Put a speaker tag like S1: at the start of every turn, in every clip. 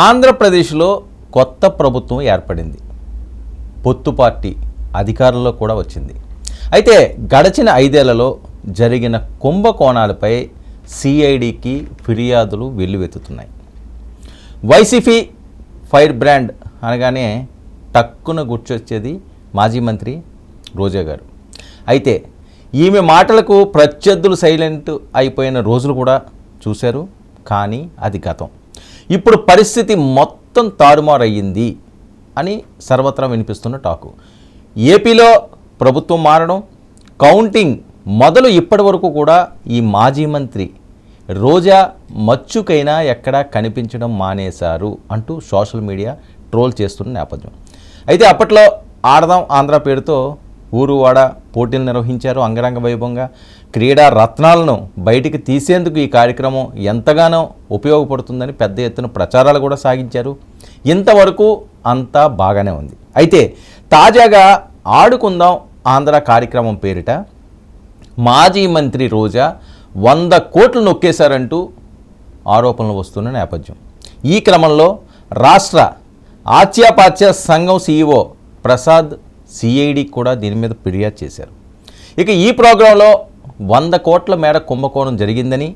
S1: ఆంధ్రప్రదేశ్లో కొత్త ప్రభుత్వం ఏర్పడింది. పొత్తు పార్టీ అధికారంలో కూడా వచ్చింది. అయితే గడచిన 5 ఏళ్లలో జరిగిన కుంభకోణాలపై సిఐడికి ఫిర్యాదులు వెల్లువెత్తుతున్నాయి. వైసీపీ ఫైర్ బ్రాండ్ అనగానే టక్కున గుర్తొచ్చేది మాజీ మంత్రి రోజా గారు. అయితే ఈమె మాటలకు ప్రత్యర్థులు సైలెంట్ అయిపోయిన రోజులు కూడా చూశారు. కానీ అది గతం. ఇప్పుడు పరిస్థితి మొత్తం తారుమారయ్యింది అని సర్వత్రా వినిపిస్తున్న టాకు. ఏపీలో ప్రభుత్వం మారడం, కౌంటింగ్ మొదలు ఇప్పటి వరకు కూడా ఈ మాజీ మంత్రి రోజా మచ్చుకైనా ఎక్కడా కనిపించడం మానేశారు అంటూ సోషల్ మీడియా ట్రోల్ చేస్తున్న నేపథ్యం. అయితే అప్పట్లో ఆడదాం ఆంధ్ర పేరుతో ఊరువాడ పోటీలు నిర్వహించారు. అంగరంగ వైభవంగా క్రీడా రత్నాలను బయటికి తీసేందుకు ఈ కార్యక్రమం ఎంతగానో ఉపయోగపడుతుందని పెద్ద ఎత్తున ప్రచారాలు కూడా సాగించారు. ఇంతవరకు అంతా బాగానే ఉంది. అయితే తాజాగా ఆడుకుందాం ఆంధ్ర కార్యక్రమం పేరిట మాజీ మంత్రి రోజా 100 కోట్లు నొక్కేశారంటూ ఆరోపణలు వస్తున్న నేపథ్యం. ఈ క్రమంలో రాష్ట్ర ఆచ్యాపాచ్య సంఘం సీఈఓ ప్రసాద్ సిఐడి కూడా దీని మీద ఫిర్యాదు చేశారు. ఇక ఈ ప్రోగ్రాంలో 100 కోట్ల మేర కుంభకోణం జరిగిందని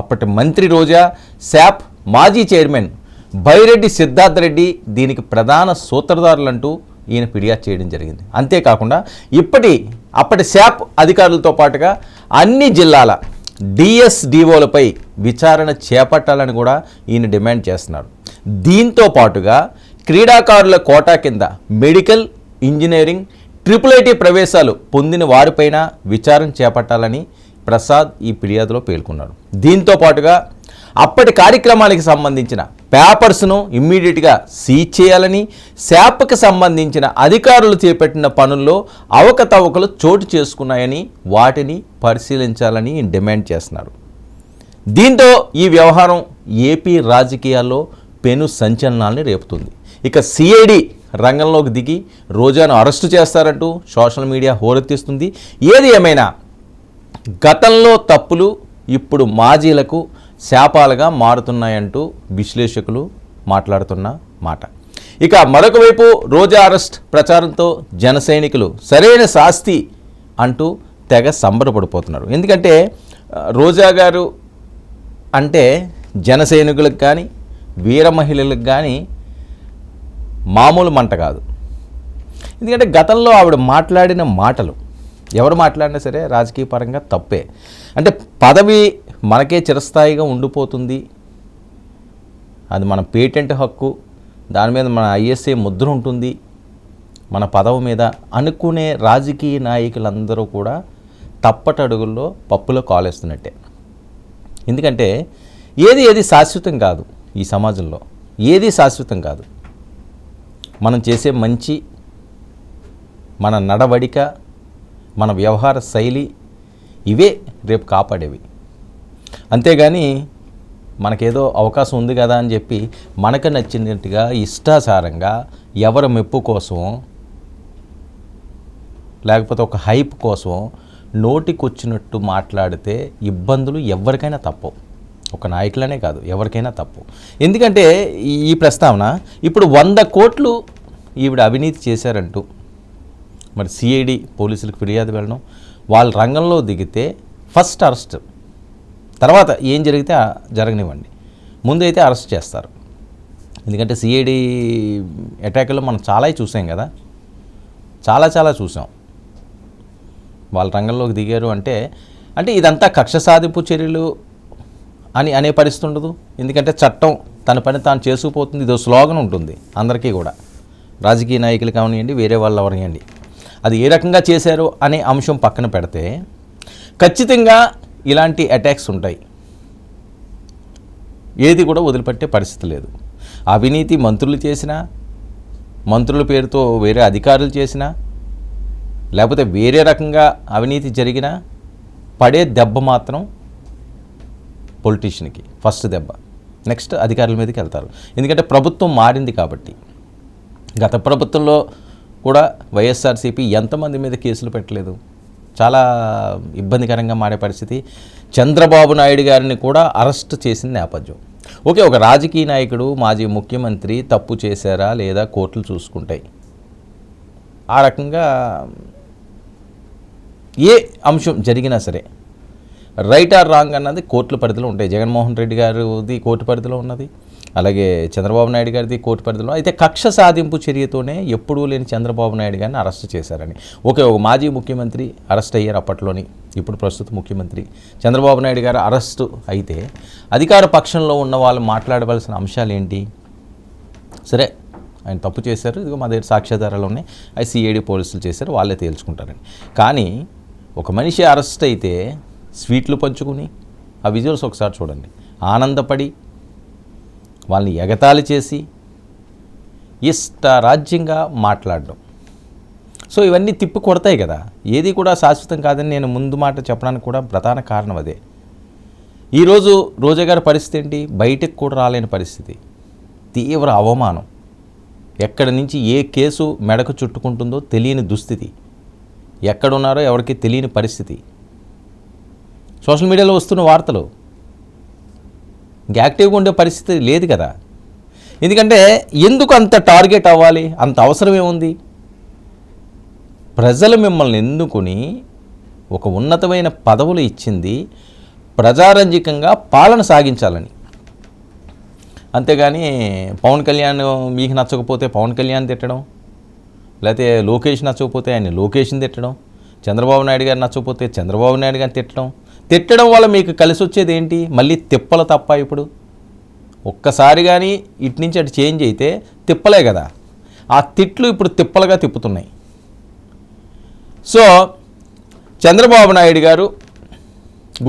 S1: అప్పటి మంత్రి రోజా, శాప్ మాజీ చైర్మన్ బైరెడ్డి సిద్ధార్థ రెడ్డి దీనికి ప్రధాన సూత్రధారులంటూ ఈయన ఫిర్యాదు చేయడం జరిగింది. అంతేకాకుండా అప్పటి శాప్ అధికారులతో పాటుగా అన్ని జిల్లాల డిఎస్డిఓలపై విచారణ చేపట్టాలని కూడా ఈయన డిమాండ్ చేస్తున్నారు. దీంతో పాటుగా క్రీడాకారుల కోటా కింద మెడికల్, ఇంజనీరింగ్, ట్రిపుల్ ప్రవేశాలు పొందిన వారిపైన విచారణ చేపట్టాలని ప్రసాద్ ఈ ఫిర్యాదులో పేర్కొన్నారు. దీంతో పాటుగా అప్పటి కార్యక్రమానికి సంబంధించిన పేపర్స్ను ఇమ్మీడియట్గా సీజ్ చేయాలని, శాప్కి సంబంధించిన అధికారులు చేపట్టిన పనుల్లో అవకతవకలు చోటు చేసుకున్నాయని వాటిని పరిశీలించాలని డిమాండ్ చేస్తున్నారు. దీంతో ఈ వ్యవహారం ఏపీ రాజకీయాల్లో పెను సంచలనాల్ని రేపుతుంది. ఇక సిఐడి రంగంలోకి దిగి రోజాను అరెస్టు చేస్తారంటూ సోషల్ మీడియా హోరెత్తిస్తుంది. ఏది ఏమైనా గతంలో తప్పులు ఇప్పుడు మాజీలకు శాపాలుగా మారుతున్నాయంటూ విశ్లేషకులు మాట్లాడుతున్న మాట. ఇక మరొక వైపు రోజా అరెస్ట్ ప్రచారంతో జన సైనికులు సరైన శాస్తి అంటూ తెగ సంబరపడిపోతున్నారు. ఎందుకంటే రోజా గారు అంటే జన సైనికులకు కానీ వీర మహిళలకు కానీ మామూలు మంట కాదు. ఎందుకంటే గతంలో ఆవిడ మాట్లాడిన మాటలు ఎవరు మాట్లాడినా సరే రాజకీయ పరంగా తప్పే. అంటే పదవి మనకే చిరస్థాయిగా ఉండిపోతుంది, అది మన పేటెంట్ హక్కు, దాని మీద మన ఐఎస్ఏ ముద్ర ఉంటుంది మన పదవి మీద అనుకునే రాజకీయ నాయకులందరూ కూడా తప్పటడుగుల్లో పప్పులో కాలేస్తున్నట్టే. ఎందుకంటే ఏది శాశ్వతం కాదు. ఈ సమాజంలో ఏది శాశ్వతం కాదు. మనం చేసే మంచి, మన నడవడిక, మన వ్యవహార శైలి ఇవే రేపు కాపాడేవి. అంతేగాని మనకేదో అవకాశం ఉంది కదా అని చెప్పి మనకు నచ్చినట్టుగా ఇష్టాసారంగా ఎవరి మెప్పు కోసమో లేకపోతే ఒక హైప్ కోసమో నోటికొచ్చినట్టు మాట్లాడితే ఇబ్బందులు ఎవరికైనా తప్పవు. ఒక నాయకులనే కాదు, ఎవరికైనా తప్పు. ఎందుకంటే ఈ ప్రస్తావన ఇప్పుడు 100 కోట్లు ఈవిడ అవినీతి చేశారంటూ మరి సిఐడి పోలీసులకు ఫిర్యాదు వెళ్ళడం, వాళ్ళ రంగంలో దిగితే ఫస్ట్ అరెస్ట్, తర్వాత ఏం జరిగితే జరగనివ్వండి, ముందైతే అరెస్ట్ చేస్తారు. ఎందుకంటే సిఐడి అటాక్లో మనం చాలా చూసాం కదా, చాలా చూసాం. వాళ్ళ రంగంలోకి దిగారు అంటే ఇదంతా కక్ష సాధింపు చర్యలు అనే పరిస్థితి ఉండదు. ఎందుకంటే చట్టం తన పని తాను చేసుకుపోతుంది. ఇదో స్లోగన్ ఉంటుంది అందరికీ కూడా, రాజకీయ నాయకులు కానివ్వండి, వేరే వాళ్ళు ఎవరియండి. అది ఏ రకంగా చేశారు అనే అంశం పక్కన పెడితే ఖచ్చితంగా ఇలాంటి అటాక్స్ ఉంటాయి. ఏది కూడా వదిలిపెట్టే పరిస్థితి లేదు. అవినీతి మంత్రులు చేసినా, మంత్రుల పేరుతో వేరే అధికారులు చేసినా, లేకపోతే వేరే రకంగా అవినీతి జరిగినా పడే దెబ్బ మాత్రం పొలిటీషియన్కి ఫస్ట్ దెబ్బ, నెక్స్ట్ అధికారుల మీదకి వెళ్తారు. ఎందుకంటే ప్రభుత్వం మారింది కాబట్టి. గత ప్రభుత్వంలో కూడా వైఎస్ఆర్సీపీ ఎంతమంది మీద కేసులు పెట్టలేదు, చాలా ఇబ్బందికరంగా మారే పరిస్థితి. చంద్రబాబు నాయుడు గారిని కూడా అరెస్ట్ చేసిన నేపథ్యం. ఓకే, ఒక రాజకీయ నాయకుడు మాజీ ముఖ్యమంత్రి తప్పు చేశారా లేదా కోర్టులు చూసుకుంటాయి. ఆ రకంగా ఏ అంశం జరిగినా సరే రైట్ ఆర్ రాంగ్ అన్నది కోర్టుల పరిధిలో ఉంటాయి. జగన్మోహన్ రెడ్డి గారిది కోర్టు పరిధిలో ఉన్నది, అలాగే చంద్రబాబు నాయుడు గారిది కోర్టు పరిధిలో. అయితే కక్ష సాధింపు చర్యతోనే ఎప్పుడూ లేని చంద్రబాబు నాయుడు గారిని అరెస్ట్ చేశారని. ఓకే, ఒక మాజీ ముఖ్యమంత్రి అరెస్ట్ అయ్యారు అప్పట్లోని, ఇప్పుడు ప్రస్తుత ముఖ్యమంత్రి చంద్రబాబు నాయుడు గారు అరెస్టు అయితే అధికార పక్షంలో ఉన్న వాళ్ళు మాట్లాడవలసిన అంశాలు ఏంటి? సరే, ఆయన తప్పు చేశారు, ఇదిగో మా దగ్గర సాక్ష్యాధారాలు ఉన్నాయి, అవి సిఐడి పోలీసులు చేశారు, వాళ్ళే తేల్చుకుంటారని. కానీ ఒక మనిషి అరెస్ట్ అయితే స్వీట్లు పంచుకుని ఆ విజువల్స్ ఒకసారి చూడండి, ఆనందపడి వాళ్ళని ఎగతాళి చేసి ఇష్టారాజ్యంగా మాట్లాడడం. సో ఇవన్నీ తిప్పి కొడతాయి కదా, ఏది కూడా శాశ్వతం కాదని నేను ముందు మాట చెప్పడానికి కూడా ప్రధాన కారణం అదే. ఈరోజు రోజా గారి పరిస్థితి ఏంటి? బయటకు కూడా రాలేని పరిస్థితి, తీవ్ర అవమానం, ఎక్కడి నుంచి ఏ కేసు మెడకు చుట్టుకుంటుందో తెలియని దుస్థితి, ఎక్కడున్నారో ఎవరికి తెలియని పరిస్థితి. సోషల్ మీడియాలో వస్తున్న వార్తలు, యాక్టివ్గా ఉండే పరిస్థితి లేదు కదా. ఎందుకంటే ఎందుకు అంత టార్గెట్ అవ్వాలి, అంత అవసరం ఏముంది? ప్రజలు మిమ్మల్ని ఎన్నుకొని ఒక ఉన్నతమైన పదవులు ఇచ్చింది ప్రజారంజకంగా పాలన సాగించాలని. అంతేగాని పవన్ కళ్యాణ్ మీకు నచ్చకపోతే పవన్ కళ్యాణ్ తిట్టడం, లేకపోతే లోకేష్ నచ్చకపోతే ఆయన లోకేష్ని తిట్టడం, చంద్రబాబు నాయుడు గారు నచ్చకపోతే చంద్రబాబు నాయుడు గారిని తిట్టడం వల్ల మీకు కలిసి వచ్చేది ఏంటి? మళ్ళీ తిప్పలు తప్ప. ఇప్పుడు ఒక్కసారి కానీ ఇటు నుంచి అటు చేంజ్ అయితే తిప్పలే కదా, ఆ తిట్లు ఇప్పుడు తిప్పలుగా తిప్పుతున్నాయి. సో చంద్రబాబు నాయుడు గారు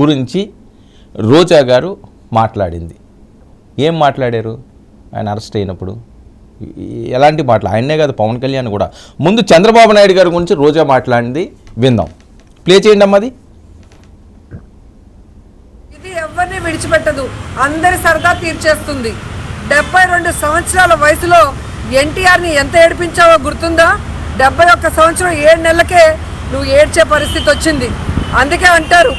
S1: గురించి రోజా గారు మాట్లాడింది, ఏం మాట్లాడారు ఆయన అరెస్ట్ అయినప్పుడు? ఎలాంటి మాటలు? ఆయన్నే కాదు, పవన్ కళ్యాణ్ కూడా. ముందు చంద్రబాబు నాయుడు గారి గురించి రోజా మాట్లాడింది విందాం, ప్లే చేయండి అమ్మా. అది
S2: ఇది ఎవరిని విడిచిపెట్టదు, అందరి సరదా తీర్చేస్తుంది. 72 సంవత్సరాల వయసులో ఎన్టీఆర్ని ఎంత ఏడిపించావో గుర్తుందా? 71 సంవత్సరం 7 నెలలకే నువ్వు ఏడ్చే పరిస్థితి వచ్చింది. అందుకే అంటారు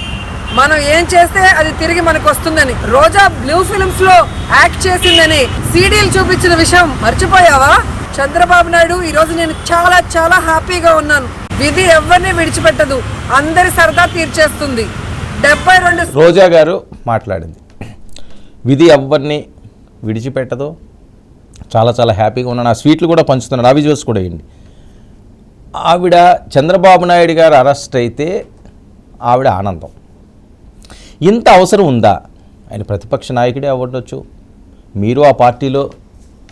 S2: మనం ఏం చేస్తే అది తిరిగి మనకు వస్తుందని. రోజా బ్లూ ఫిల్మ్స్ లో యాక్ట్ చేసిందని సీడీలు చూపించిన విషయం మర్చిపోయావా? చంద్రబాబు నాయుడు, ఈరోజు నేను చాలా చాలా హ్యాపీగా ఉన్నాను. విధి ఎవరిని విడిచిపెట్టదు, అందరి సరదా తీర్చేస్తుంది. 72
S1: రోజా గారు మాట్లాడింది, విధి ఎవరిని విడిచిపెట్టదు, చాలా చాలా హ్యాపీగా ఉన్నాను, ఆ స్వీట్లు కూడా పంచుతున్నాను, అవి చూసి కూడా వేయండి. ఆవిడ చంద్రబాబు నాయుడు గారు అరెస్ట్ అయితే ఆవిడ ఆనందం. ఇంత అవసరం ఉందా? ఆయన ప్రతిపక్ష నాయకుడే అవ్వడొచ్చు, మీరు ఆ పార్టీలో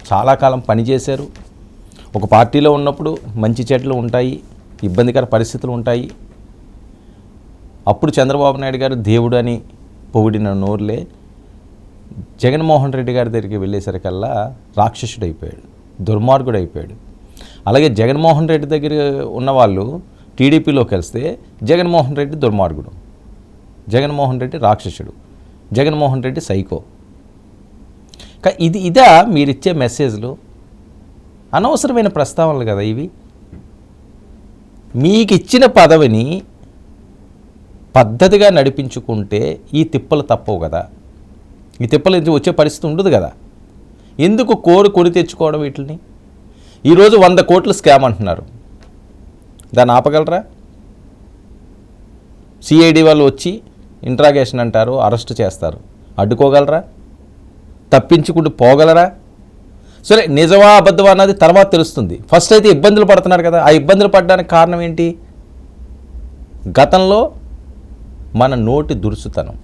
S1: చాలా కాలం పనిచేశారు. ఒక పార్టీలో ఉన్నప్పుడు మంచి చెట్లు ఉంటాయి, ఇబ్బందికర పరిస్థితులు ఉంటాయి. అప్పుడు చంద్రబాబు నాయుడు గారు దేవుడు అని పొగిడిన నోర్లే జగన్మోహన్ రెడ్డి గారి దగ్గరికి వెళ్ళేసరికల్లా రాక్షసుడు అయిపోయాడు, దుర్మార్గుడు అయిపోయాడు. అలాగే జగన్మోహన్ రెడ్డి దగ్గర ఉన్నవాళ్ళు టీడీపీలోకి వెళ్తే జగన్మోహన్ రెడ్డి దుర్మార్గుడు, జగన్మోహన్ రెడ్డి రాక్షసుడు, జగన్మోహన్ రెడ్డి సైకో. ఇదా మీరిచ్చే మెసేజ్లు? అనవసరమైన ప్రస్తావనలు కదా ఇవి. మీకు ఇచ్చిన పదవిని పద్ధతిగా నడిపించుకుంటే ఈ తిప్పలు తప్పవు కదా, ఈ తిప్పలు వచ్చే పరిస్థితి ఉండదు కదా. ఎందుకు కొని తెచ్చుకోవడం వీటిని? ఈరోజు 100 కోట్ల స్కామ్ అంటున్నారు, దాన్ని ఆపగలరా? సిఐడి వాళ్ళు వచ్చి ఇంట్రాగేషన్ అంటారు, అరెస్ట్ చేస్తారు, అడ్డుకోగలరా? తప్పించుకుంటూ పోగలరా? సరే, నిజమా అబద్ధమా అన్నది తర్వాత తెలుస్తుంది. ఫస్ట్ అయితే ఇబ్బందులు పడుతున్నారు కదా, ఆ ఇబ్బందులు పడడానికి కారణం ఏంటి? గతంలో మన నోటి దురుసుతనం,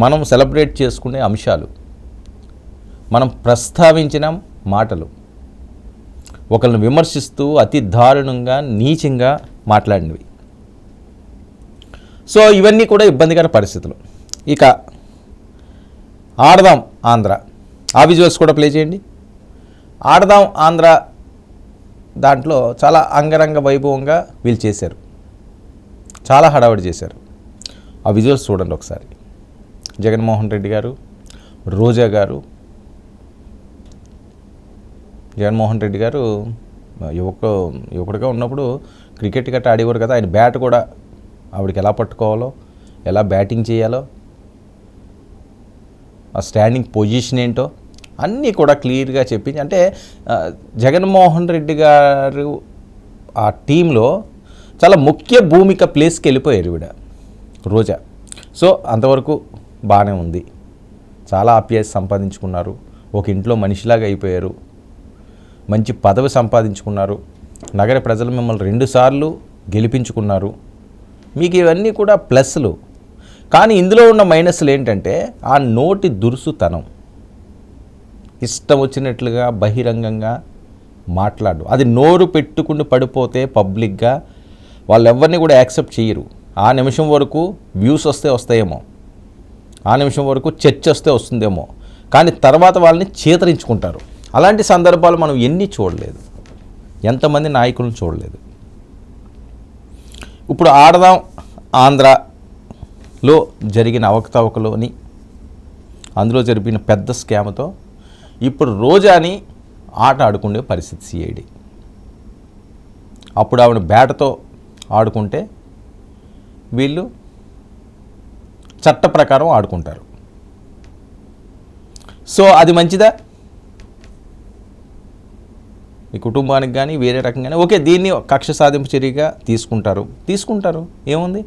S1: మనం సెలబ్రేట్ చేసుకునే అంశాలు, మనం ప్రస్తావించిన మాటలు, ఒకరిని విమర్శిస్తూ అతి దారుణంగా నీచంగా మాట్లాడినవి. సో ఇవన్నీ కూడా ఇబ్బందికర పరిస్థితులు. ఇక ఆడదాం ఆంధ్ర, ఆ విజువల్స్ కూడా ప్లే చేయండి. ఆడదాం ఆంధ్ర దాంట్లో చాలా అంగరంగ వైభవంగా వీళ్ళు చేశారు, చాలా హడావిడి చేశారు. ఆ విజువల్స్ చూడండి ఒకసారి. జగన్మోహన్ రెడ్డి గారు, రోజా గారు. జగన్మోహన్ రెడ్డి గారు యువకుడిగా ఉన్నప్పుడు క్రికెట్ గట్రా ఆడేవారు కదా, ఆయన బ్యాట్ కూడా ఆవిడకి ఎలా పట్టుకోవాలో, ఎలా బ్యాటింగ్ చేయాలో ఆ స్టాండింగ్ పొజిషన్ ఏంటో అన్నీ కూడా క్లియర్గా చెప్పించి, అంటే జగన్మోహన్ రెడ్డి గారు ఆ టీంలో చాలా ముఖ్య భూమిక ప్లేస్కి వెళ్ళిపోయారు ఈవిడ రోజా. సో అంతవరకు బాగానే ఉంది, చాలా ఆప్యాయత సంపాదించుకున్నారు, ఒక ఇంట్లో మనిషిలాగా అయిపోయారు, మంచి పదవి సంపాదించుకున్నారు, నగర ప్రజలు మిమ్మల్ని 2 సార్లు గెలిపించుకున్నారు, మీకు ఇవన్నీ కూడా ప్లస్లు. కానీ ఇందులో ఉన్న మైనస్లు ఏంటంటే ఆ నోటి దురుసుతనం, ఇష్టం వచ్చినట్లుగా బహిరంగంగా మాట్లాడు, అది నోరు పెట్టుకుని పడిపోతే పబ్లిక్గా వాళ్ళు ఎవరిని కూడా యాక్సెప్ట్ చేయరు. ఆ నిమిషం వరకు వ్యూస్ వస్తాయేమో, ఆ నిమిషం వరకు చర్చ వస్తుందేమో, కానీ తర్వాత వాళ్ళని చేతరించుకుంటారు. అలాంటి సందర్భాలు మనం ఎన్ని చూడలేదు, ఎంతమంది నాయకులను చూడలేదు. ఇప్పుడు ఆడదాం ఆంధ్రాలో జరిగిన అవకతవకలోని అందులో జరిపిన పెద్ద స్కామ్తో ఇప్పుడు రోజాని ఆట ఆడుకునే పరిస్థితి సిఐడి. అప్పుడు ఆవిడ బ్యాటతో ఆడుకుంటే వీళ్ళు చట్ట ప్రకారం ఆడుకుంటారు. సో అది మంచిదా మీ కుటుంబానికి కానీ వేరే రకంగానే? ఓకే, దీన్ని కక్ష సాధింపు చర్యగా తీసుకుంటారు, ఏముంది?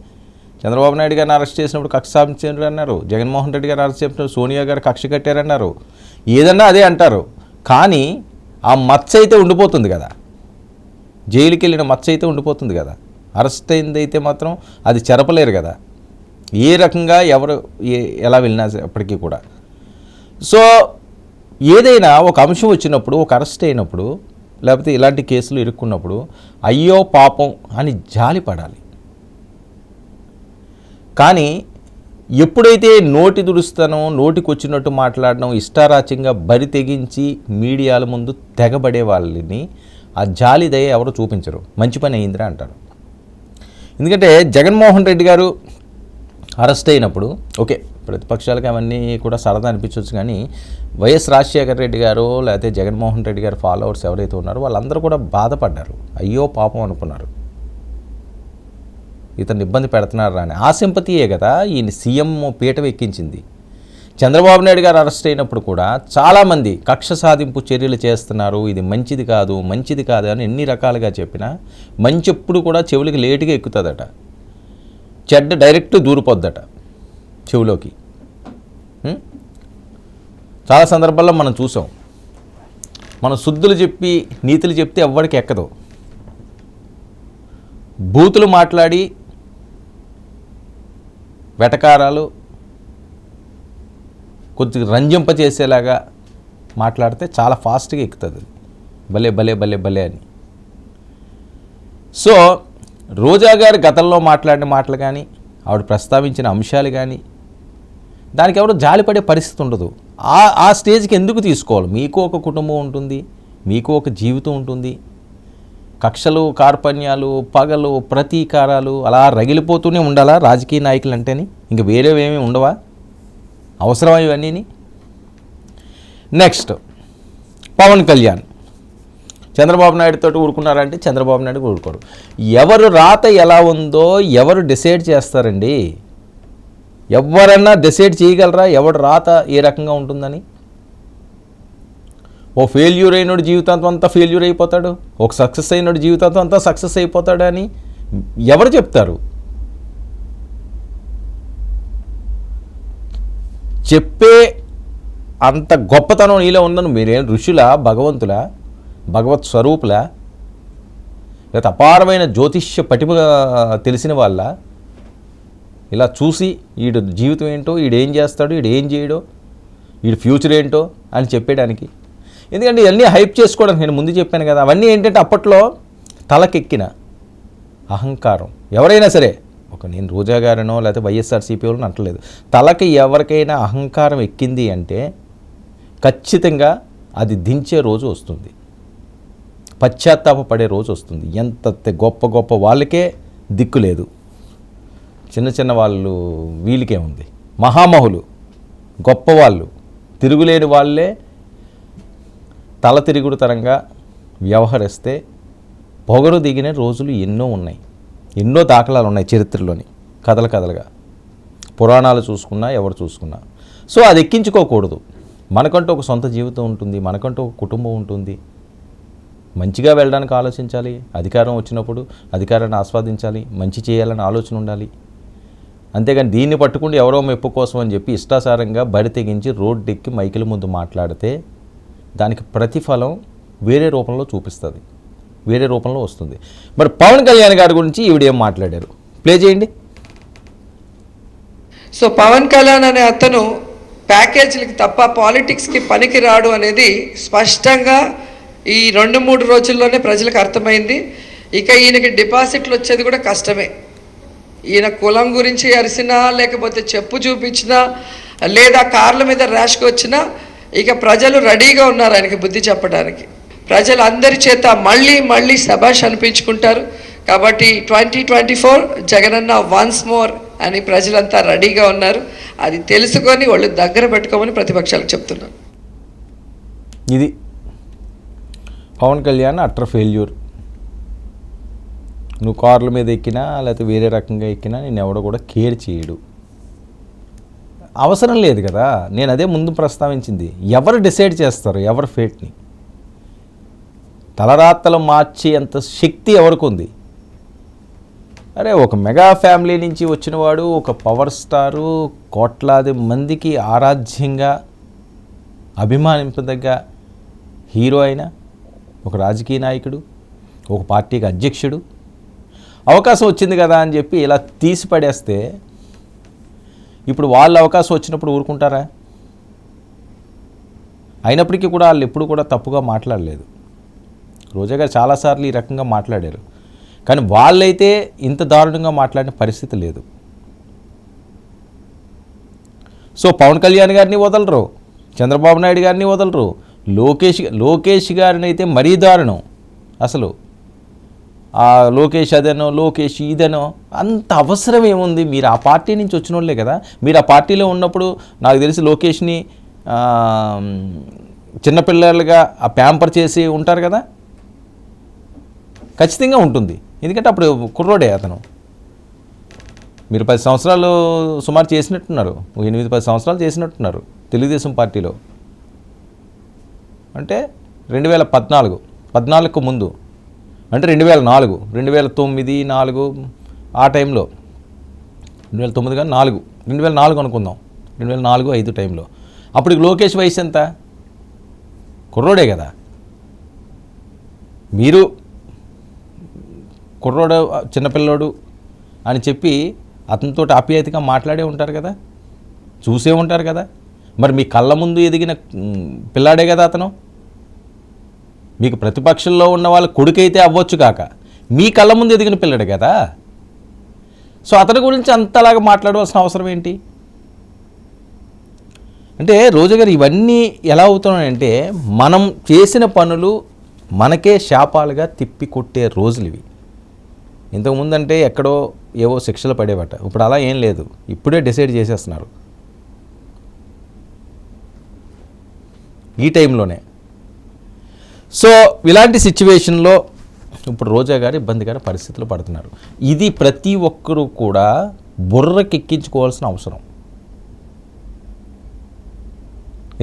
S1: చంద్రబాబు నాయుడు గారిని అరెస్ట్ చేసినప్పుడు కక్ష సాధించారు అన్నారు, జగన్మోహన్ రెడ్డి గారు అరెస్ట్ చేసినప్పుడు సోనియా గారు కక్ష కట్టారన్నారు, ఏదన్నా అదే అంటారు. కానీ ఆ మచ్చ అయితే ఉండిపోతుంది కదా, జైలుకి వెళ్ళిన మచ్చ అయితే ఉండిపోతుంది కదా, అరెస్ట్ అయింది అయితే మాత్రం అది చెరపలేరు కదా, ఏ రకంగా ఎవరు ఎలా వెళ్ళినా అప్పటికీ కూడా. సో ఏదైనా ఒక అంశం వచ్చినప్పుడు, ఒక అరెస్ట్ అయినప్పుడు, లేకపోతే ఇలాంటి కేసులు ఇరుక్కున్నప్పుడు అయ్యో పాపం అని జాలి పడాలి. కానీ ఎప్పుడైతే నోటి దురుస్తనం, నోటికి వచ్చినట్టు మాట్లాడడం, ఇష్టారాజ్యంగా బరి తెగించి మీడియాల ముందు తెగబడే వాళ్ళని ఆ జాలి దయ ఎవరు చూపించరు. మంచి పని అయిందిరా అంటారు. ఎందుకంటే జగన్మోహన్ రెడ్డి గారు అరెస్ట్ అయినప్పుడు ఓకే, ప్రతిపక్షాలకు అవన్నీ కూడా సరదా అనిపించవచ్చు, కానీ వైఎస్ రాజశేఖర రెడ్డి గారు లేకపోతే జగన్మోహన్ రెడ్డి గారు ఫాలోవర్స్ ఎవరైతే ఉన్నారో వాళ్ళందరూ కూడా బాధపడ్డారు, అయ్యో పాపం అనుకున్నారు, ఇతన్ని ఇబ్బంది పెడుతున్నారు అని. ఆ సింపతియే కదా ఈయన సీఎం పీఠం ఎక్కించింది. చంద్రబాబు నాయుడు గారు అరెస్ట్ అయినప్పుడు కూడా చాలామంది కక్ష సాధింపు చర్యలు చేస్తున్నారు, ఇది మంచిది కాదు అని ఎన్ని రకాలుగా చెప్పినా మంచి ఎప్పుడు కూడా చెవులకి లేటుగా ఎక్కుతుందట, చెడ్డ డైరెక్ట్ దూరిపోద్దట చెవులోకి. చాలా సందర్భాల్లో మనం చూసాం, మనం శుద్ధులు చెప్పి నీతులు చెప్తే ఎవ్వడికి ఎక్కదు, బూతులు మాట్లాడి వెటకారాలు కొద్దిగా రంజింపచేసేలాగా మాట్లాడితే చాలా ఫాస్ట్గా ఎక్కుతుంది, భలే భలే భలే భలే అని. సో రోజా గారు గతంలో మాట్లాడిన మాటలు కానీ, ఆవిడ ప్రస్తావించిన అంశాలు కానీ దానికి ఎవరు జాలిపడే పరిస్థితి ఉండదు. ఆ స్టేజ్కి ఎందుకు తీసుకోవాలి? మీకు ఒక కుటుంబం ఉంటుంది, మీకు ఒక జీవితం ఉంటుంది, కక్షలు, కార్పణ్యాలు, పగలు, ప్రతీకారాలు అలా రగిలిపోతూనే ఉండాలా రాజకీయ నాయకులు అంటేని? ఇంక వేరేవేమీ ఉండవా? అవసరమా ఇవన్నీ? నెక్స్ట్ పవన్ కళ్యాణ్ చంద్రబాబు నాయుడుతో ఊరుకున్నారంటే చంద్రబాబు నాయుడు ఊరుకోరు. ఎవరు రాత ఎలా ఉందో ఎవరు డిసైడ్ చేస్తారండి? ఎవరన్నా డిసైడ్ చేయగలరా ఎవడు రాత ఏ రకంగా ఉంటుందని? ఓ ఫెయిల్యూర్ అయినోడు జీవితాంతం అంతా ఫెయిల్యూర్ అయిపోతాడు, ఒక సక్సెస్ అయినోడు జీవితాంతం అంతా సక్సెస్ అయిపోతాడు అని ఎవరు చెప్తారు? చెప్పే అంత గొప్పతనం నీలో ఉందని మీరేం ఋషులా, భగవంతులా, భగవత్ స్వరూపులా, లేకపోతే అపారమైన జ్యోతిష్య పటిమ తెలిసిన వాళ్ళ? ఇలా చూసి వీడు జీవితం ఏంటో, వీడేం చేస్తాడు, వీడేం చేయడో, వీడి ఫ్యూచర్ ఏంటో అని చెప్పేయడానికి. ఎందుకంటే ఇవన్నీ హైప్ చేసుకోవడానికి నేను ముందు చెప్పాను కదా, అవన్నీ ఏంటంటే అప్పట్లో తలకెక్కిన అహంకారం. ఎవరైనా సరే, నేను రోజా గారినో లేకపోతే వైఎస్ఆర్సీపీ వాళ్ళని అంటలేదు, తలకి ఎవరికైనా అహంకారం ఎక్కింది అంటే ఖచ్చితంగా అది దించే రోజు వస్తుంది, పశ్చాత్తాపపడే రోజు వస్తుంది. ఎంత గొప్ప గొప్ప వాళ్ళకే దిక్కు లేదు, చిన్న చిన్న వాళ్ళు వీళ్ళకే ఉంది. మహామహులు, గొప్పవాళ్ళు, తిరుగులేని వాళ్ళే తల తిరుగుడుతనంగా వ్యవహరిస్తే పొగరు దిగిన రోజులు ఎన్నో ఉన్నాయి, ఎన్నో దాఖలాలు ఉన్నాయి చరిత్రలోని, కథలుగా పురాణాలు చూసుకున్నా ఎవరు చూసుకున్నా. సో అది ఎక్కించుకోకూడదు. మనకంటూ ఒక సొంత జీవితం ఉంటుంది, మనకంటూ ఒక కుటుంబం ఉంటుంది. మంచిగా వెళ్ళడానికి ఆలోచించాలి. అధికారం వచ్చినప్పుడు అధికారాన్ని ఆస్వాదించాలి, మంచి చేయాలని ఆలోచన ఉండాలి. అంతేగాని దీన్ని పట్టుకుంటూ ఎవరో మెప్పు కోసం అని చెప్పి ఇష్టాసారంగా బరి తెగించి రోడ్డెక్కి మైకిల ముందు మాట్లాడితే దానికి ప్రతిఫలం వేరే రూపంలో చూపిస్తుంది, వేరే రూపంలో వస్తుంది. మరి పవన్ కళ్యాణ్ గారి గురించి ఈవిడేం మాట్లాడారు ప్లే చేయండి.
S2: సో పవన్ కళ్యాణ్ అనే అతను ప్యాకేజీలకి తప్ప పాలిటిక్స్కి పనికి రాడు అనేది స్పష్టంగా ఈ 2-3 రోజుల్లోనే ప్రజలకు అర్థమైంది. ఇక ఈయనకి డిపాజిట్లు వచ్చేది కూడా కష్టమే. ఈయన కులం గురించి అరిసినా, లేకపోతే చెప్పు చూపించినా, లేదా కార్ల మీద ర్యాష్కి వచ్చినా ఇక ప్రజలు రెడీగా ఉన్నారు ఆయనకి బుద్ధి చెప్పడానికి. ప్రజలు అందరి చేత మళ్ళీ మళ్ళీ శభాష్ అనిపించుకుంటారు. కాబట్టి 2024 జగనన్న వన్స్ మోర్ అని ప్రజలంతా రెడీగా ఉన్నారు. అది తెలుసుకొని వాళ్ళు దగ్గర పెట్టుకోమని ప్రతిపక్షాలకు చెప్తున్నారు.
S1: ఇది పవన్ కళ్యాణ్ అట్టర్ ఫెయిల్యూర్. నువ్వు కార్ల మీద ఎక్కినా లేకపోతే వేరే రకంగా ఎక్కినా నేను ఎవడో కూడా కేర్ చేయడు. అవసరం లేదు కదా. నేను అదే ముందు ప్రస్తావించింది. ఎవరు డిసైడ్ చేస్తారు ఎవరి ఫేట్ని? తలరాతలు మార్చేంత శక్తి ఎవరికి ఉంది? అరే ఒక మెగా ఫ్యామిలీ నుంచి వచ్చినవాడు, ఒక పవర్ స్టారు, కోట్లాది మందికి ఆరాధ్యంగా అభిమానింపదగ్గ హీరో అయినా, ఒక రాజకీయ నాయకుడు, ఒక పార్టీకి అధ్యక్షుడు, అవకాశం వచ్చింది కదా అని చెప్పి ఇలా తీసి పడేస్తే ఇప్పుడు వాళ్ళు అవకాశం వచ్చినప్పుడు ఊరుకుంటారా? అయినప్పటికీ కూడా వాళ్ళు ఎప్పుడు కూడా తప్పుగా మాట్లాడలేదు. రోజా గారు చాలాసార్లు ఈ రకంగా మాట్లాడారు, కానీ వాళ్ళైతే ఇంత దారుణంగా మాట్లాడిన పరిస్థితి లేదు. సో పవన్ కళ్యాణ్ గారిని వదలరు, చంద్రబాబు నాయుడు గారిని వదలరు, లోకేష్ గారిని అయితే మరీ దారుణం. అసలు ఆ లోకేష్ అదనో లోకేష్ ఇదనో అంత అవసరం ఏముంది? మీరు ఆ పార్టీ నుంచి వచ్చిన వాళ్ళే కదా. మీరు ఆ పార్టీలో ఉన్నప్పుడు నాకు తెలిసి లోకేష్ని చిన్నపిల్లలుగా ఆ ప్యాంపర్ చేసి ఉంటారు కదా. ఖచ్చితంగా ఉంటుంది, ఎందుకంటే అప్పుడు కుర్రోడే అతను. మీరు 10 సంవత్సరాలు సుమారు చేసినట్టున్నారు, 8-10 సంవత్సరాలు చేసినట్టున్నారు తెలుగుదేశం పార్టీలో. అంటే 2014కు ముందు, అంటే 2004, 2009, 4 ఆ టైంలో, 2009 కానీ 2004 అనుకుందాం, 2004-05 టైంలో. అప్పుడు లోకేష్ వయసు ఎంత? కుర్రోడే కదా. మీరు కుర్రోడు చిన్నపిల్లోడు అని చెప్పి అతనితో ఆప్యాయతగా మాట్లాడే ఉంటారు కదా, చూసే ఉంటారు కదా. మరి మీ కళ్ళ ముందు ఎదిగిన పిల్లాడే కదా అతను. మీకు ప్రతిపక్షంలో ఉన్న వాళ్ళ కొడుకైతే అవ్వచ్చు కాక మీ కళ్ళ ముందు ఎదిగిన పిల్లడు కదా. సో అతని గురించి అంతలాగా మాట్లాడవలసిన అవసరం ఏంటి? అంటే రోజా గారు ఇవన్నీ ఎలా అవుతున్నాయంటే మనం చేసిన పనులు మనకే శాపాలుగా తిప్పి కొట్టే రోజులు ఇవి. ఇంతకుముందు అంటే ఎక్కడో ఏవో శిక్షలు పడేవట, ఇప్పుడు అలా ఏం లేదు, ఇప్పుడే డిసైడ్ చేసేస్తున్నారు ఈ టైంలోనే. సో ఇలాంటి సిచ్యువేషన్లో ఇప్పుడు రోజా గారు ఇబ్బందికర పరిస్థితులు పడుతున్నారు. ఇది ప్రతి ఒక్కరూ కూడా బుర్రకెక్కించుకోవాల్సిన అవసరం.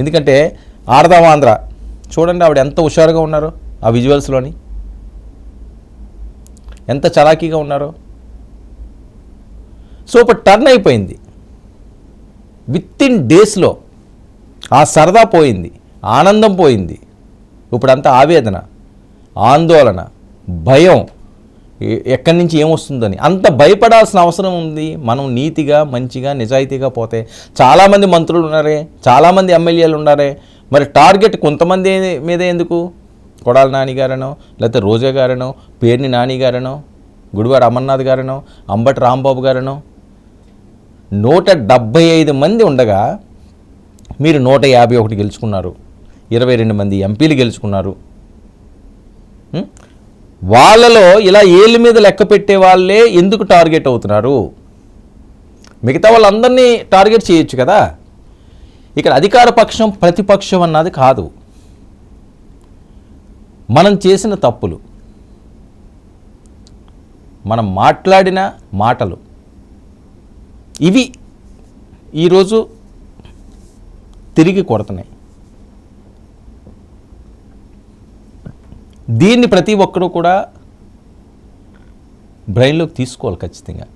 S1: ఎందుకంటే ఆడదాం ఆంధ్ర చూడండి, ఆవిడ ఎంత హుషారుగా ఉన్నారో ఆ విజువల్స్లోని, ఎంత చలాకీగా ఉన్నారో. సో ఇప్పుడు టర్న్ అయిపోయింది. విత్ ఇన్ డేస్లో ఆ సరదా పోయింది, ఆనందం పోయింది. ఇప్పుడంతా ఆవేదన, ఆందోళన, భయం, ఎక్కడి నుంచి ఏమొస్తుందని అంత భయపడాల్సిన అవసరం ఉంది. మనం నీతిగా మంచిగా నిజాయితీగా పోతే చాలామంది మంత్రులు ఉన్నారే, చాలామంది ఎమ్మెల్యేలు ఉన్నారే. మరి టార్గెట్ కొంతమంది మీదే ఎందుకు? కొడాల నాని గారనో, లేకపోతే రోజా గారనో, పేర్ని నాని గారనో, గుడివాడ అమర్నాథ్ గారనో, అంబటి రాంబాబు గారనో 175 మంది ఉండగా మీరు 151 గెలుచుకున్నారు, 22 మంది ఎంపీలు గెలుచుకున్నారు. వాళ్ళలో ఇలా ఏళ్ళ మీద లెక్క పెట్టే వాళ్ళే ఎందుకు టార్గెట్ అవుతున్నారు? మిగతా వాళ్ళందరినీ టార్గెట్ చేయొచ్చు కదా. ఇక్కడ అధికార పక్షం ప్రతిపక్షం అన్నది కాదు. మనం చేసిన తప్పులు, మనం మాట్లాడిన మాటలు, ఇవి ఈరోజు తిరిగి కొడుతున్నాయి. దీన్ని ప్రతి ఒక్కరూ కూడా బ్రెయిన్లోకి తీసుకోవాలి ఖచ్చితంగా.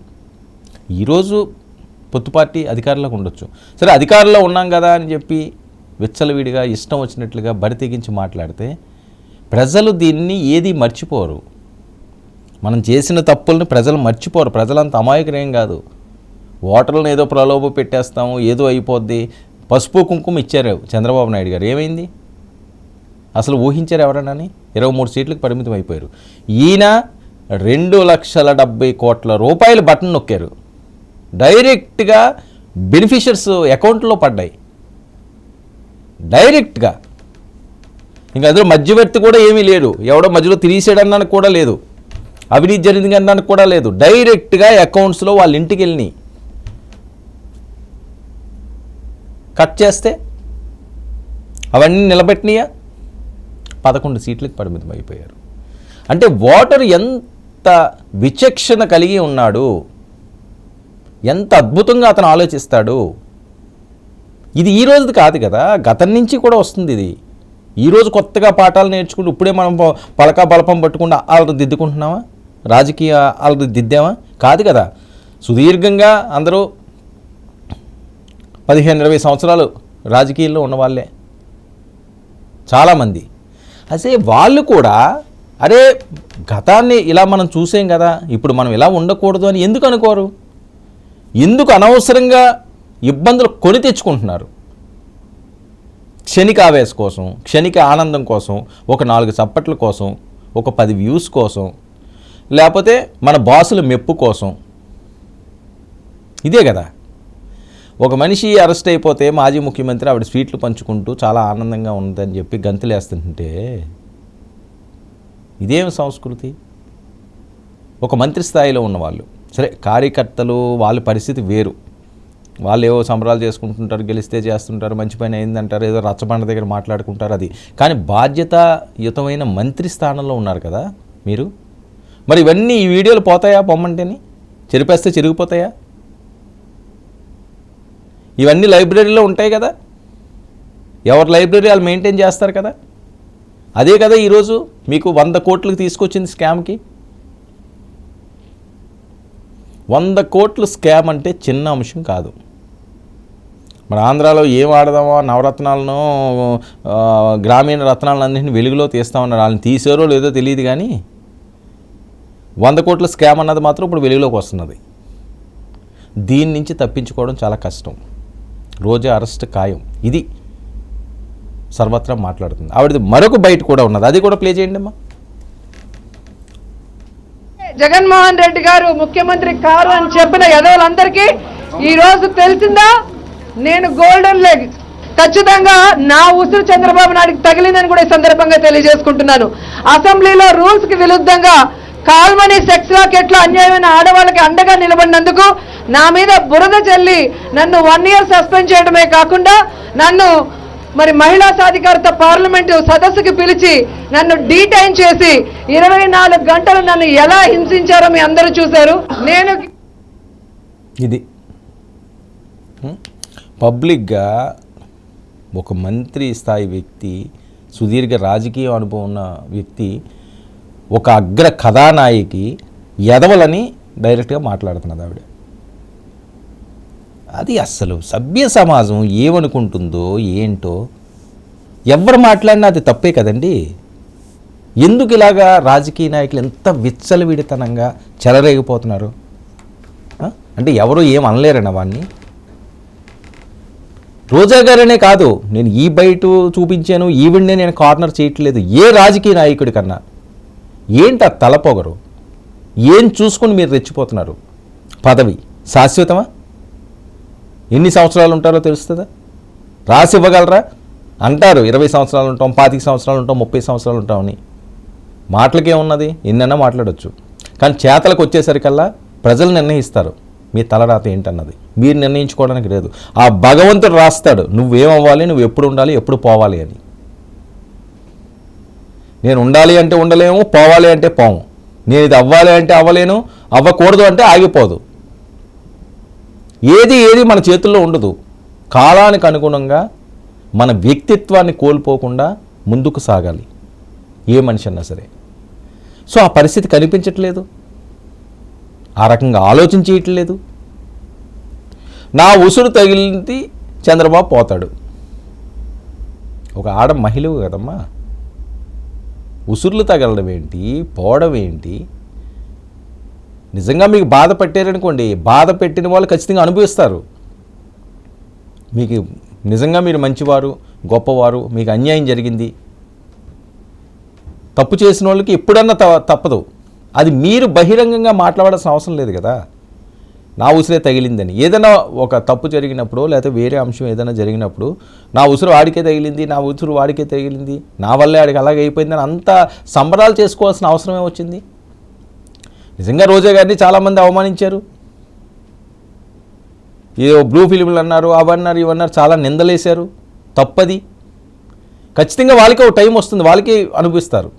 S1: ఈరోజు పొత్తు పార్టీ అధికారంలోకి ఉండొచ్చు, సరే అధికారంలో ఉన్నాం కదా అని చెప్పి విచ్చలవిడిగా ఇష్టం వచ్చినట్లుగా బరి తెగించి మాట్లాడితే ప్రజలు దీన్ని ఏది మర్చిపోరు. మనం చేసిన తప్పుల్ని ప్రజలు మర్చిపోరు. ప్రజలంత అమాయకులేం కాదు. ఓటర్లను ఏదో ప్రలోభ పెట్టేస్తాము, ఏదో అయిపోద్ది. పసుపు కుంకుమ ఇచ్చారు చంద్రబాబు నాయుడు గారు, ఏమైంది అసలు ఊహించారు ఎవరన్నాని? 23 సీట్లకు పరిమితం అయిపోయారు. ఈయన 2,70 కోట్ల రూపాయలు బటన్ నొక్కారు, డైరెక్ట్గా బెనిఫిషియర్స్ అకౌంట్లో పడ్డాయి డైరెక్ట్గా. ఇంకా అందులో మధ్యవర్తి కూడా ఏమీ లేడు, ఎవడో మధ్యలో తిరిగిసాడన్నానికి కూడా లేదు, అవినీతి జరిగింది అనడానికి కూడా లేదు. డైరెక్ట్గా అకౌంట్స్లో వాళ్ళ ఇంటికి వెళ్ళి కట్ చేస్తే అవన్నీ నిలబెట్టినాయా? 11 సీట్లకు పరిమితం అయిపోయారు. అంటే ఓటరు ఎంత విచక్షణ కలిగి ఉన్నాడు, ఎంత అద్భుతంగా అతను ఆలోచిస్తాడు. ఇది ఈ రోజుది కాదు కదా, గతం నుంచి కూడా వస్తుంది ఇది. ఈరోజు కొత్తగా పాఠాలు నేర్చుకుంటూ ఇప్పుడే మనం పలకా బలపం పట్టుకుంటూ ఆల్రెడీ దిద్దుకుంటున్నామా? రాజకీయ ఆల్రెడీ దిద్దామా? కాదు కదా. సుదీర్ఘంగా అందరూ 15-20 సంవత్సరాలు రాజకీయాల్లో ఉన్నవాళ్ళే చాలామంది. అసే వాళ్ళు కూడా అరే గతాన్ని ఇలా మనం చూసాం కదా, ఇప్పుడు మనం ఇలా ఉండకూడదు అని ఎందుకు అనుకోరు? ఎందుకు అనవసరంగా ఇబ్బందులు కొని తెచ్చుకుంటున్నారు? క్షణిక ఆవేశ కోసం, క్షణిక ఆనందం కోసం, ఒక 4 చప్పట్ల కోసం, ఒక 10 వ్యూస్ కోసం, లేకపోతే మన బాసుల మెప్పు కోసం. ఇదే కదా. ఒక మనిషి అరెస్ట్ అయిపోతే మాజీ ముఖ్యమంత్రి ఆవిడ స్వీట్లు పంచుకుంటూ చాలా ఆనందంగా ఉందని చెప్పి గంతులేస్తుంటే ఇదేం సంస్కృతి? ఒక మంత్రి స్థాయిలో ఉన్నవాళ్ళు, సరే కార్యకర్తలు వాళ్ళ పరిస్థితి వేరు, వాళ్ళు ఏవో సంబరాలు చేసుకుంటుంటారు, గెలిస్తే చేస్తుంటారు, మంచి పని అయిందంటారు, ఏదో రచ్చబండ దగ్గర మాట్లాడుకుంటారు. అది కానీ బాధ్యతాయుతమైన మంత్రి స్థానంలో ఉన్నారు కదా మీరు. మరి ఇవన్నీ ఈ వీడియోలు పోతాయా? పొమ్మంటేని చెరిపేస్తే చెరిగిపోతాయా? ఇవన్నీ లైబ్రరీలో ఉంటాయి కదా, ఎవరి లైబ్రరీ వాళ్ళు మెయింటైన్ చేస్తారు కదా. అదే కదా ఈరోజు మీకు 100 కోట్లకు తీసుకొచ్చింది స్కామ్కి. 100 కోట్లు స్కామ్ అంటే చిన్న అంశం కాదు. మన ఆంధ్రాలో ఏం ఆడదామో నవరత్నాలను గ్రామీణ రత్నాలన్నింటినీ వెలుగులో తీస్తామన్నారు. వాళ్ళని తీసారో లేదో తెలియదు కానీ 100 కోట్ల స్కామ్ అన్నది మాత్రం ఇప్పుడు వెలుగులోకి వస్తున్నది. దీని నుంచి తప్పించుకోవడం చాలా కష్టం. రోజా అరెస్ట్ ఖాయం, ఇది సర్వత్రా మాట్లాడుతుంది. ఆవిడది మరొక బయట కూడా ఉన్నది, అది కూడా ప్లే చేయండి అమ్మా.
S2: జగన్మోహన్ రెడ్డి గారు ముఖ్యమంత్రి కారు అని చెప్పిన ఎదవలందరికీ ఈ రోజు తెలిసిందా? నేను గోల్డెన్ లెగ్ ఖచ్చితంగా నా ఉసురు చంద్రబాబు నాయుడికి తగిలిందని కూడా ఈ సందర్భంగా తెలియజేసుకుంటున్నాను. అసెంబ్లీలో రూల్స్ కి విరుద్ధంగా కాల్మనీ సెక్స్ రాకెట్లో అన్యాయమైన ఆడవాళ్ళకి అండగా నిలబడినందుకు నా మీద బురద చల్లి నన్ను 1 year సస్పెండ్ చేయడమే కాకుండా నన్ను మరి మహిళా సాధికారత పార్లమెంటు సదస్సుకి పిలిచి నన్ను డీటైన్ చేసి 24 గంటలు నన్ను ఎలా హింసించారో మీ అందరూ చూశారు. నేను
S1: ఇది పబ్లిక్గా ఒక మంత్రి స్థాయి వ్యక్తి, సుదీర్ఘ రాజకీయ అనుభవం ఉన్న వ్యక్తి, ఒక అగ్ర కథానాయకి ఎదవలని డైరెక్ట్గా మాట్లాడుతున్నది ఆవిడ. అది అస్సలు సభ్య సమాజం ఏమనుకుంటుందో ఏంటో, ఎవరు మాట్లాడినా అది తప్పే కదండి. ఎందుకు ఇలాగా రాజకీయ నాయకులు ఎంత విచ్చలవిడితనంగా చెలరేగిపోతున్నారు? అంటే ఎవరు ఏం అనలేరన్న వాడిని. రోజా గారనే కాదు, నేను ఈ బయట చూపించాను, ఈవిడ్నే నేను కార్నర్ చేయట్లేదు. ఏ రాజకీయ నాయకుడి కన్నా ఏంటి ఆ తలపొగరు? ఏం చూసుకుని మీరు రెచ్చిపోతున్నారు? పదవి శాశ్వతమా? ఎన్ని సంవత్సరాలు ఉంటారో తెలుస్తుందా? రాసి ఇవ్వగలరా? అంటారు 20 సంవత్సరాలు ఉంటాం, 25 సంవత్సరాలు ఉంటాం, 30 సంవత్సరాలు ఉంటామని. మాటలకే ఉన్నది, ఎన్నైనా మాట్లాడవచ్చు. కానీ చేతలకు వచ్చేసరికల్లా ప్రజలు నిర్ణయిస్తారు మీ తలరాత ఏంటన్నది. మీరు నిర్ణయించుకోవడానికి లేదు. ఆ భగవంతుడు రాస్తాడు నువ్వేమవ్వాలి, నువ్వు ఎప్పుడు ఉండాలి, ఎప్పుడు పోవాలి అని. నేను ఉండాలి అంటే ఉండలేము, పోవాలి అంటే పోము. నేను ఇది అవ్వాలి అంటే అవ్వలేను, అవ్వకూడదు అంటే ఆగిపోదు. ఏది మన చేతుల్లో ఉండదు. కాలానికి అనుగుణంగా మన వ్యక్తిత్వాన్ని కోల్పోకుండా ముందుకు సాగాలి ఏ మనిషి అన్నా సరే. సో ఆ పరిస్థితి కనిపించట్లేదు, ఆ రకంగా ఆలోచించేయట్లేదు. నా ఉసురు తగిలింది చంద్రబాబు పోతాడు. ఒక ఆడ మహిళవు కదమ్మా, ఉసుర్లు తగలడం ఏంటి, పోవడం ఏంటి? నిజంగా మీకు బాధ పెట్టారనుకోండి, బాధ పెట్టిన వాళ్ళు ఖచ్చితంగా అనుభవిస్తారు. మీకు నిజంగా మీరు మంచివారు, గొప్పవారు, మీకు అన్యాయం జరిగింది, తప్పు చేసిన వాళ్ళకి ఎప్పుడన్నా తప్పదు. అది మీరు బహిరంగంగా మాట్లాడాల్సిన అవసరం లేదు కదా. నా ఉసురే తగిలిందని ఏదైనా ఒక తప్పు జరిగినప్పుడు, లేకపోతే వేరే అంశం ఏదైనా జరిగినప్పుడు నా ఉసురు వాడికే తగిలింది, నా ఉసురు వాడికే తగిలింది, నా వల్లే ఆడికి అలాగే అయిపోయిందని అంత సంబరాలు చేసుకోవాల్సిన అవసరమే వచ్చింది. నిజంగా రోజా గారిని చాలామంది అవమానించారు, ఏదో బ్లూ ఫిలింలు అన్నారు, అవన్నారు ఇవన్నారు, చాలా నిందలేశారు. తప్పది. ఖచ్చితంగా వాళ్ళకి ఒక టైం వస్తుంది, వాళ్ళకి అనిపిస్తారు.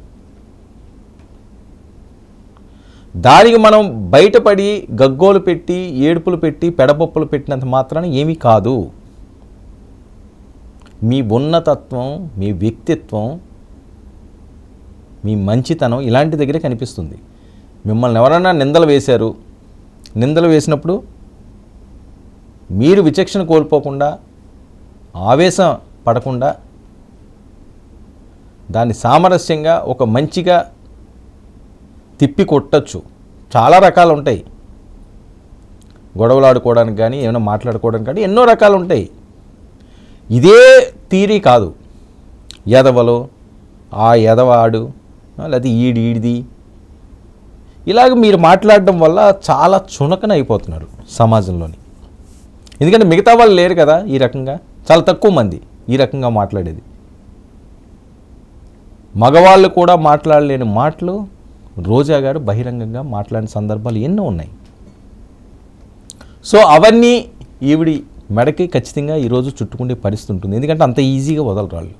S1: దానికి మనం బయటపడి గగ్గోలు పెట్టి ఏడుపులు పెట్టి పెడపప్పులు పెట్టినంత మాత్రాన ఏమీ కాదు. మీ ఉన్నతత్వం, మీ వ్యక్తిత్వం, మీ మంచితనం ఇలాంటి దగ్గరే కనిపిస్తుంది. మిమ్మల్ని ఎవరైనా నిందలు వేశారు, నిందలు వేసినప్పుడు మీరు విచక్షణ కోల్పోకుండా, ఆవేశం పడకుండా దాన్ని సామరస్యంగా ఒక మంచిగా తిప్పి కొట్టచ్చు. చాలా రకాలు ఉంటాయి, గొడవలు ఆడుకోవడానికి కానీ ఏమైనా మాట్లాడుకోవడానికి కానీ ఎన్నో రకాలు ఉంటాయి. ఇదే తీరీ కాదు. ఎదవలో ఆ ఎదవాడు, లేకపోతే ఈడిది, ఇలాగ మీరు మాట్లాడడం వల్ల చాలా చునకన అయిపోతున్నారు సమాజంలోని. ఎందుకంటే మిగతా వాళ్ళు లేరు కదా ఈ రకంగా, చాలా తక్కువ మంది ఈ రకంగా మాట్లాడేది. మగవాళ్ళు కూడా మాట్లాడలేని మాటలు రోజా గారు బహిరంగంగా మాట్లాడిన సందర్భాలు ఎన్నో ఉన్నాయి. సో అవన్నీ ఈవిడి మెడకి ఖచ్చితంగా ఈరోజు చుట్టుకుండే పరిస్థితి ఉంటుంది. ఎందుకంటే అంత ఈజీగా వదలరు వాళ్ళు.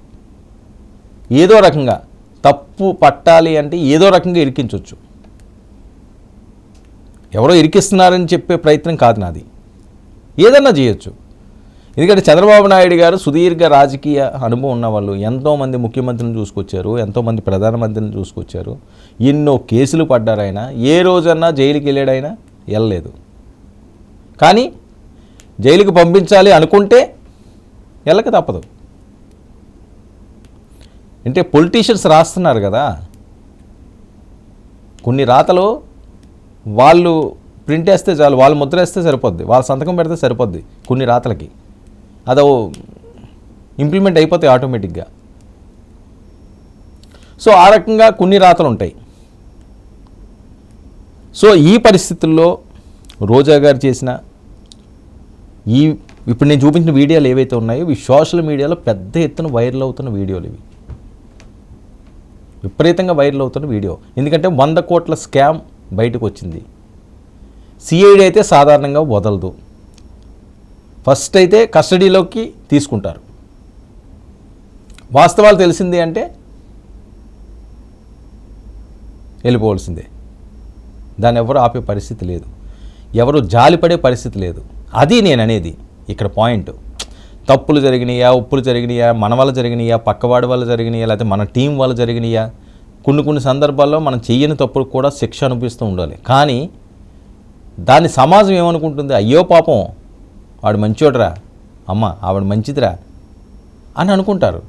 S1: ఏదో రకంగా తప్పు పట్టాలి అంటే ఏదో రకంగా ఇరికించవచ్చు. ఎవరో ఇరికిస్తున్నారని చెప్పే ప్రయత్నం కాదు నాది, ఏదన్నా చేయొచ్చు. ఎందుకంటే చంద్రబాబు నాయుడు గారు సుదీర్ఘ రాజకీయ అనుభవం ఉన్నవాళ్ళు, ఎంతోమంది ముఖ్యమంత్రిని చూసుకొచ్చారు, ఎంతోమంది ప్రధానమంత్రిని చూసుకొచ్చారు, ఎన్నో కేసులు పడ్డారు. ఆయన ఏ రోజన్నా జైలుకి వెళ్ళాడైనా వెళ్ళలేదు. కానీ జైలుకి పంపించాలి అనుకుంటే వెళ్ళక తప్పదు. అంటే పొలిటీషియన్స్ రాస్తున్నారు కదా, కొన్ని రాతలు వాళ్ళు ప్రింట్ వేస్తే చాలు, వాళ్ళు ముద్ర వేస్తే సరిపోద్ది, వాళ్ళు సంతకం పెడితే సరిపోద్ది. కొన్ని రాతలకి అదో ఇంప్లిమెంట్ అయిపోతాయి ఆటోమేటిక్గా. సో ఆ రకంగా కొన్ని రాతలు ఉంటాయి. సో ఈ పరిస్థితుల్లో రోజా గారు చేసిన ఇప్పుడు నేను చూపించిన వీడియోలు ఏవైతే ఉన్నాయో ఇవి సోషల్ మీడియాలో పెద్ద ఎత్తున వైరల్ అవుతున్న వీడియోలు, ఇవి విపరీతంగా వైరల్ అవుతున్న వీడియో. ఎందుకంటే 100 కోట్ల స్కామ్ బయటకు వచ్చింది. సిఐడి అయితే సాధారణంగా వదలదు, ఫస్ట్ అయితే కస్టడీలోకి తీసుకుంటారు. వాస్తవాలు తెలిసింది అంటే వెళ్ళిపోవాల్సిందే, దాన్ని ఎవరు ఆపే పరిస్థితి లేదు, ఎవరు జాలిపడే పరిస్థితి లేదు. అది నేను అనేది ఇక్కడ పాయింట్. తప్పులు జరిగినాయా, ఉప్పులు జరిగినాయా, మన వల్ల జరిగినాయా, పక్కవాడి వల్ల జరిగినాయా, లేకపోతే మన టీం వల్ల జరిగినాయా, కొన్ని సందర్భాల్లో మనం చెయ్యని తప్పులు కూడా శిక్ష అనిపిస్తూ ఉండాలి. కానీ దాన్ని సమాజం ఏమనుకుంటుంది, అయ్యో పాపం వాడు మంచోడరా, అమ్మ ఆవిడ మంచిదిరా అని అనుకుంటారు.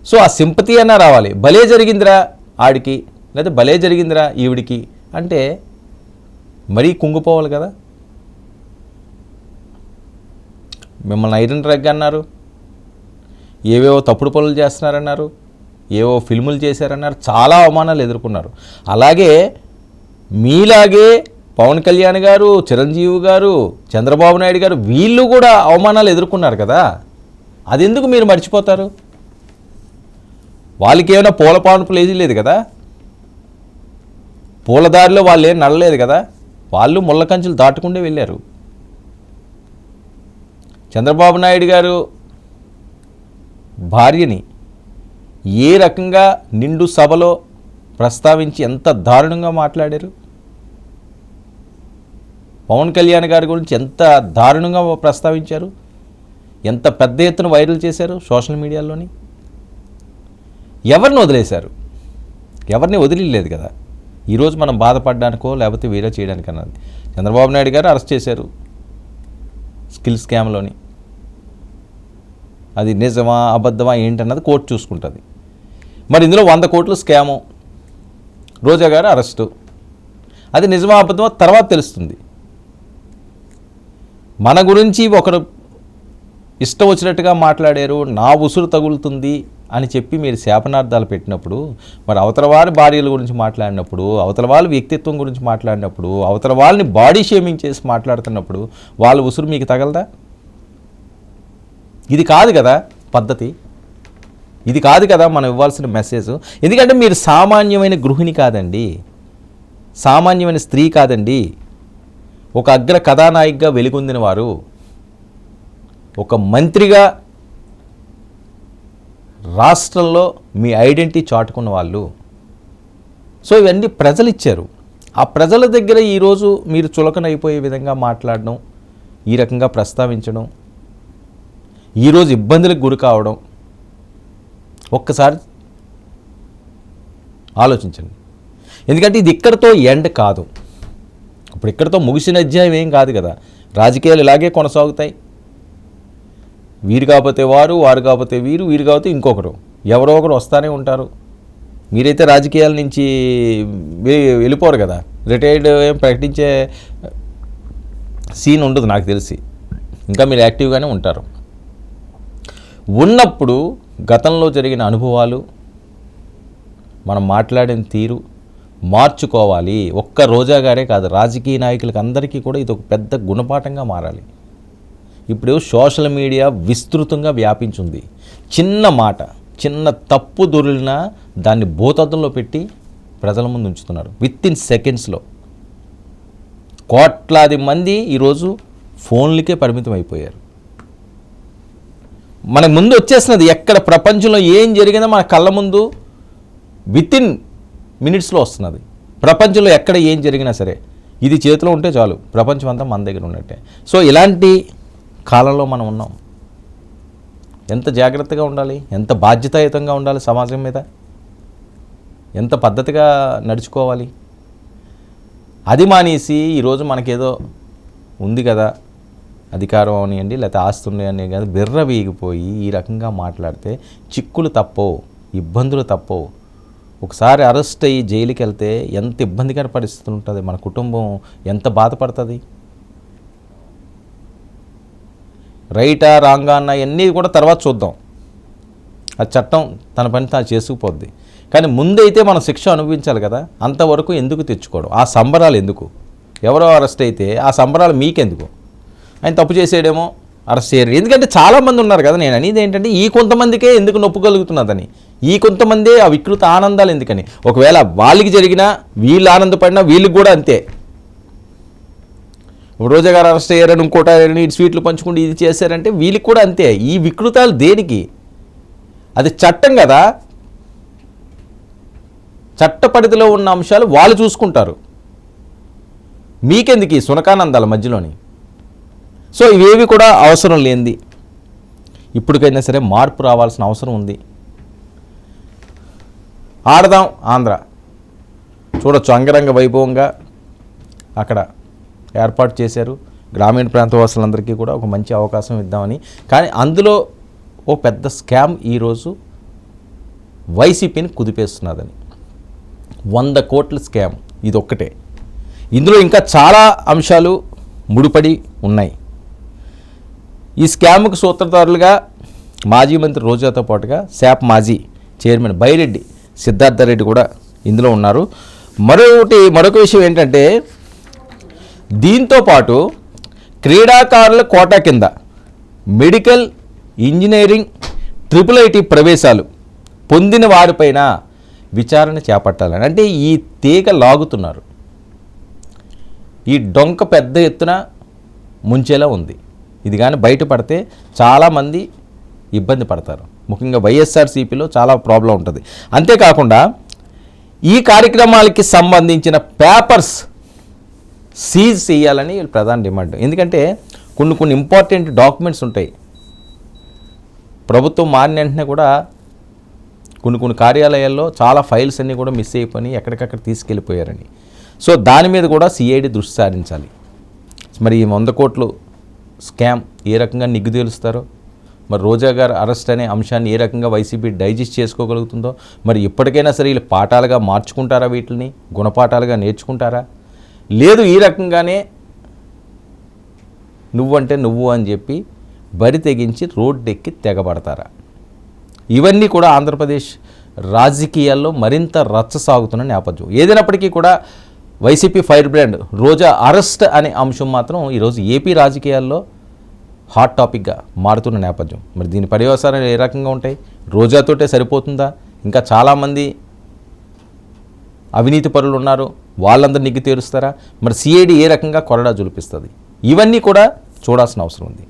S1: సో ఆ సింపతి అన్నా రావాలి. భలే జరిగిందిరా ఆడికి, లేదా భలే జరిగిందిరా ఈవిడికి అంటే మరీ కుంగిపోవాలి కదా. మిమ్మల్ని ఐరన్ రగ్ అన్నారు, ఏవేవో తప్పుడు పనులు చేస్తున్నారన్నారు, ఏవో ఫిల్ములు చేశారన్నారు, చాలా అవమానాలు ఎదుర్కొన్నారు. అలాగే మీలాగే పవన్ కళ్యాణ్ గారు, చిరంజీవి గారు, చంద్రబాబు నాయుడు గారు వీళ్ళు కూడా అవమానాలు ఎదుర్కొన్నారు కదా. అది ఎందుకు మీరు మర్చిపోతారు? వాళ్ళకి ఏమైనా పూల పానుపులు ఏది లేదు కదా, పూలదారిలో వాళ్ళు ఏం నడలేదు కదా, వాళ్ళు ముళ్ళ కంచెలు దాటుకుంటే వెళ్ళారు. చంద్రబాబు నాయుడు గారు భార్యని ఏ రకంగా నిండు సభలో ప్రస్తావించి ఎంత దారుణంగా మాట్లాడారు, పవన్ కళ్యాణ్ గారి గురించి ఎంత దారుణంగా ప్రస్తావించారు. ఎంత పెద్ద ఎత్తున వైరల్ చేశారు సోషల్ మీడియాలోని. ఎవరిని వదిలేశారు? ఎవరిని వదిలేదు కదా. ఈరోజు మనం బాధపడడానికో లేకపోతే వేరే చేయడానికన్నది. చంద్రబాబు నాయుడు గారు అరెస్ట్ చేశారు స్కిల్ స్కామ్లోని. అది నిజమా అబద్ధమా ఏంటన్నది కోర్టు చూసుకుంటుంది. మరి ఇందులో 100 కోట్లు స్కాము, రోజా గారు అరెస్టు. అది నిజమా అబద్ధమా తర్వాత తెలుస్తుంది. మన గురించి ఒకరు ఇష్టం వచ్చినట్టుగా మాట్లాడారు, నా ఉసురు తగులుతుంది అని చెప్పి మీరు శాపనార్థాలు పెట్టినప్పుడు, మరి అవతల వారి భార్యల గురించి మాట్లాడినప్పుడు, అవతల వాళ్ళ వ్యక్తిత్వం గురించి మాట్లాడినప్పుడు, అవతల వాళ్ళని బాడీ షేమింగ్ చేసి మాట్లాడుతున్నప్పుడు వాళ్ళ ఉసురు మీకు తగలదా? ఇది కాదు కదా పద్ధతి, ఇది కాదు కదా మనం ఇవ్వాల్సిన మెసేజ్. ఎందుకంటే మీరు సామాన్యమైన గృహిణి కాదండి, సామాన్యమైన స్త్రీ కాదండి, ఒక అగ్ర కథానాయికగా వెలుగొందిన వారు, ఒక మంత్రిగా రాష్ట్రంలో మీ ఐడెంటిటీ చాటుకున్న వాళ్ళు. సో ఇవన్నీ ప్రజలు ఇచ్చారు. ఆ ప్రజల దగ్గర ఈరోజు మీరు చులకనైపోయే విధంగా మాట్లాడడం, ఈ రకంగా ప్రస్తావించడం, ఈరోజు ఇబ్బందులకు గురి కావడం ఒక్కసారి ఆలోచించండి. ఎందుకంటే ఇది ఇక్కడితో ఎండ్ కాదు, ఇప్పుడు ఇక్కడితో ముగిసిన అధ్యాయం ఏం కాదు కదా. రాజకీయాలు ఇలాగే కొనసాగుతాయి. వీరు కాకపోతే వారు, వారు కాకపోతే వీరు, వీరు కాకపోతే ఇంకొకరు, ఎవరో ఒకరు వస్తూనే ఉంటారు. మీరైతే రాజకీయాల నుంచి వెళ్ళిపోరు కదా, రిటైర్డ్ ఏం ప్రకటించే సీన్ ఉండదు నాకు తెలిసి, ఇంకా మీరు యాక్టివ్గానే ఉంటారు. ఉన్నప్పుడు గతంలో జరిగిన అనుభవాలు, మనం మాట్లాడిన తీరు మార్చుకోవాలి. ఒక్క రోజా గారే కాదు, రాజకీయ నాయకులకు అందరికీ కూడా ఇది ఒక పెద్ద గుణపాఠంగా మారాలి. ఇప్పుడు సోషల్ మీడియా విస్తృతంగా వ్యాపించింది. చిన్న మాట, చిన్న తప్పు దొరికినా దాన్ని భూతద్దంలో పెట్టి ప్రజల ముందు ఉంచుతున్నారు. విత్ ఇన్ సెకండ్స్లో కోట్లాది మంది ఈరోజు ఫోన్లకే పరిమితం అయిపోయారు. మన ముందు వచ్చేసినది, ఎక్కడ ప్రపంచంలో ఏం జరిగినా మన కళ్ళ ముందు విత్ ఇన్ మినిట్స్లో వస్తున్నది. ప్రపంచంలో ఎక్కడ ఏం జరిగినా సరే ఇది చేతిలో ఉంటే చాలు, ప్రపంచం అంతా మన దగ్గర ఉన్నట్టే. సో ఇలాంటి కాలంలో మనం ఉన్నాం. ఎంత జాగ్రత్తగా ఉండాలి, ఎంత బాధ్యతాయుతంగా ఉండాలి, సమాజం మీద ఎంత పద్ధతిగా నడుచుకోవాలి. అది మానేసి ఈరోజు మనకేదో ఉంది కదా, అధికారం అనియండి లేకపోతే ఆస్తులు అని కానీ బిర్ర వీగిపోయి ఈ రకంగా మాట్లాడితే చిక్కులు తప్పవు, ఇబ్బందులు తప్పవు. ఒకసారి అరెస్ట్ అయ్యి జైలుకి వెళ్తే ఎంత ఇబ్బందికర పరిస్థితి ఉంటుంది, మన కుటుంబం ఎంత బాధపడుతుంది. రైటా రాంగా అన్న ఇవన్నీ కూడా తర్వాత చూద్దాం, ఆ చట్టం తన పని తాను చేసుకుపోద్ది. కానీ ముందైతే మనం శిక్ష అనుభవించాలి కదా, అంతవరకు ఎందుకు తెచ్చుకోవడం, ఆ సంబరాలు ఎందుకు? ఎవరో అరెస్ట్ అయితే ఆ సంబరాలు మీకెందుకు? ఆయన తప్పు చేసేయడేమో అరెస్ట్ చేయరు. ఎందుకంటే చాలామంది ఉన్నారు కదా. నేను అనేది ఏంటంటే ఈ కొంతమందికే ఎందుకు నొప్పు కలుగుతున్నదని, ఈ కొంతమందే ఆ వికృత ఆనందాలు ఎందుకని. ఒకవేళ వాళ్ళకి జరిగినా వీళ్ళు ఆనందపడినా వీళ్ళకి కూడా అంతే. రోజా గారు అరెస్ట్ అయ్యారని ఇంకోటి స్వీట్లు పంచుకుంటూ ఇది చేశారంటే వీళ్ళకి కూడా అంతే. ఈ వికృతాలు దేనికి? అది చట్టం కదా, చట్ట పరిధిలో ఉన్న అంశాలు వాళ్ళు చూసుకుంటారు, మీకెందుకు ఈ సునకానందాల మధ్యలోని? సో ఇవేవి కూడా అవసరం లేనిది. ఇప్పటికైనా సరే మార్పు రావాల్సిన అవసరం ఉంది. ఆడదాం ఆంధ్ర చూడొచ్చు, అంగరంగ వైభవంగా అక్కడ ఏర్పాటు చేశారు. గ్రామీణ ప్రాంత వాసులందరికీ కూడా ఒక మంచి అవకాశం ఇద్దామని. కానీ అందులో ఓ పెద్ద స్కామ్ ఈరోజు వైసీపీని కుదిపేస్తున్నదని. 100 కోట్ల స్కామ్ ఇది ఒక్కటే. ఇందులో ఇంకా చాలా అంశాలు ముడిపడి ఉన్నాయి. ఈ స్కామ్కు సూత్రధారులుగా మాజీ మంత్రి రోజాతో పాటుగా శాప్ మాజీ చైర్మన్ బైరెడ్డి సిద్ధార్థరెడ్డి కూడా ఇందులో ఉన్నారు. మరొక విషయం ఏంటంటే, దీంతో పాటు క్రీడాకారుల కోటా కింద మెడికల్, ఇంజనీరింగ్, IIIT ప్రవేశాలు పొందిన వారిపైన విచారణ చేపట్టాలని, అంటే ఈ తీగ లాగుతున్నారు. ఈ డొంక పెద్ద ఎత్తున ముంచేలా ఉంది. ఇది కానీ బయటపడితే చాలామంది ఇబ్బంది పడతారు. ముఖ్యంగా వైఎస్ఆర్సీపీలో చాలా ప్రాబ్లం ఉంటుంది. అంతేకాకుండా ఈ కార్యక్రమాలకి సంబంధించిన పేపర్స్ సీజ్ చేయాలని ప్రధాన డిమాండ్. ఎందుకంటే కొన్ని ఇంపార్టెంట్ డాక్యుమెంట్స్ ఉంటాయి. ప్రభుత్వం మారిన వెంటనే కూడా కొన్ని కార్యాలయాల్లో చాలా ఫైల్స్ అన్నీ కూడా మిస్ అయిపోయి ఎక్కడికక్కడ తీసుకెళ్ళిపోయారని. సో దాని మీద కూడా సిఐడి దృష్టి సారించాలి. మరి ఈ 100 కోట్లు స్కామ్ ఏ రకంగా నిగ్గు తేలుస్తారో, మరి రోజా గారు అరెస్ట్ అనే అంశాన్ని ఏ రకంగా వైసీపీ డైజెస్ట్ చేసుకోగలుగుతుందో, మరి ఇప్పటికైనా సరే వీళ్ళు పాఠాలుగా మార్చుకుంటారా, వీటిని గుణపాఠాలుగా నేర్చుకుంటారా, లేదు ఈ రకంగానే నువ్వంటే నువ్వు అని చెప్పి బరి తెగించి రోడ్డెక్కి తెగబడతారా? ఇవన్నీ కూడా ఆంధ్రప్రదేశ్ రాజకీయాల్లో మరింత రచ్చ సాగుతున్న నేపథ్యం. ఏదైనప్పటికీ కూడా వైసీపీ ఫైర్ బ్రాండ్ రోజా అరెస్ట్ అనే అంశం మాత్రం ఈరోజు ఏపీ రాజకీయాల్లో హాట్ టాపిక్గా మారుతున్న నేపథ్యం. మరి దీని పర్యవసానాలు ఏ రకంగా ఉంటాయి? రోజాతోటే సరిపోతుందా? ఇంకా చాలామంది అవినీతి పరులు ఉన్నారు, వాళ్ళందరూ నిగ్గు తేరుస్తారా? మరి సిఐడి ఏ రకంగా కొరడా జులిపిస్తుంది? ఇవన్నీ కూడా చూడాల్సిన అవసరం ఉంది.